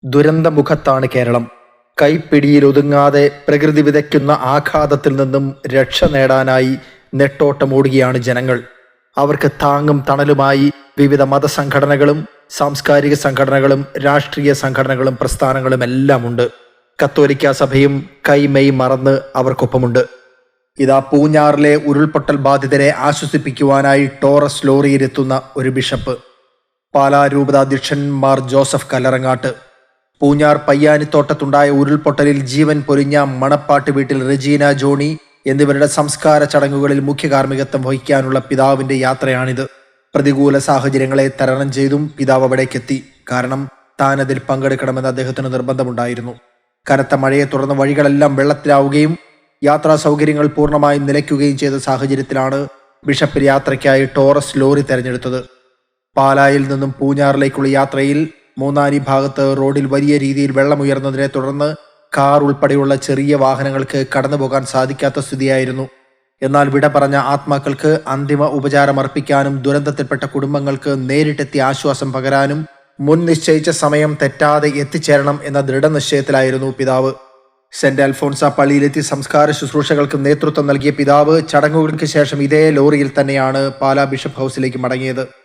ദുരന്തമുഖത്താണ് കേരളം. കൈപ്പിടിയിലൊതുങ്ങാതെ പ്രകൃതി വിതയ്ക്കുന്ന ആഘാതത്തിൽ നിന്നും രക്ഷ നേടാനായി നെട്ടോട്ടമോടുകയാണ് ജനങ്ങൾ. അവർക്ക് താങ്ങും തണലുമായി വിവിധ മതസംഘടനകളും സാംസ്കാരിക സംഘടനകളും രാഷ്ട്രീയ സംഘടനകളും പ്രസ്ഥാനങ്ങളും എല്ലാം ഉണ്ട്. കത്തോലിക്ക സഭയും കൈമെയ് മറന്ന് അവർക്കൊപ്പമുണ്ട്. ഇതാ പൂഞ്ഞാറിലെ ഉരുൾപൊട്ടൽ ബാധിതരെ ആശ്വസിപ്പിക്കുവാനായി ടോറസ് ലോറിയിലെത്തുന്ന ഒരു ബിഷപ്പ്. പാലാ രൂപതാധ്യക്ഷൻ മാർ ജോസഫ് കല്ലറങ്ങാട്ട്. പൂഞ്ഞാർ പയ്യാനിത്തോട്ടത്തുണ്ടായ ഉരുൾപൊട്ടലിൽ ജീവൻ പൊലിഞ്ഞ മണപ്പാട്ട് വീട്ടിൽ റെജീന ജോണി എന്നിവരുടെ സംസ്കാര ചടങ്ങുകളിൽ മുഖ്യ കാർമ്മികത്വം വഹിക്കാനുള്ള പിതാവിന്റെ യാത്രയാണിത്. പ്രതികൂല സാഹചര്യങ്ങളെ തരണം ചെയ്തും പിതാവ് അവിടേക്കെത്തി. കാരണം താൻ അതിൽ പങ്കെടുക്കണമെന്ന് അദ്ദേഹത്തിന് നിർബന്ധമുണ്ടായിരുന്നു. കനത്ത മഴയെ തുടർന്ന് വഴികളെല്ലാം വെള്ളത്തിലാവുകയും യാത്രാ സൗകര്യങ്ങൾ പൂർണ്ണമായും നിലയ്ക്കുകയും ചെയ്ത സാഹചര്യത്തിലാണ് ബിഷപ്പ് യാത്രയ്ക്കായി ടോറസ് ലോറി തെരഞ്ഞെടുത്തത്. പാലായിൽ നിന്നും പൂഞ്ഞാറിലേക്കുള്ള യാത്രയിൽ മൂന്നാരി ഭാഗത്ത് റോഡിൽ വലിയ രീതിയിൽ വെള്ളമുയർന്നതിനെ തുടർന്ന് കാർ ഉൾപ്പെടെയുള്ള ചെറിയ വാഹനങ്ങൾക്ക് കടന്നുപോകാൻ സാധിക്കാത്ത സ്ഥിതിയായിരുന്നു. എന്നാൽ വിട പറഞ്ഞ ആത്മാക്കൾക്ക് അന്തിമ ഉപചാരം അർപ്പിക്കാനും ദുരന്തത്തിൽപ്പെട്ട കുടുംബങ്ങൾക്ക് നേരിട്ടെത്തി ആശ്വാസം പകരാനും മുൻ നിശ്ചയിച്ച സമയം തെറ്റാതെ എത്തിച്ചേരണം എന്ന ദൃഢനിശ്ചയത്തിലായിരുന്നു പിതാവ്. സെന്റ് അൽഫോൺസ പള്ളിയിലെത്തി സംസ്കാര ശുശ്രൂഷകൾക്ക് നേതൃത്വം നൽകിയ പിതാവ് ചടങ്ങുകൾക്ക് ശേഷം ഇതേ ലോറിയിൽ തന്നെയാണ് പാലാ ബിഷപ്പ് ഹൗസിലേക്ക് മടങ്ങിയത്.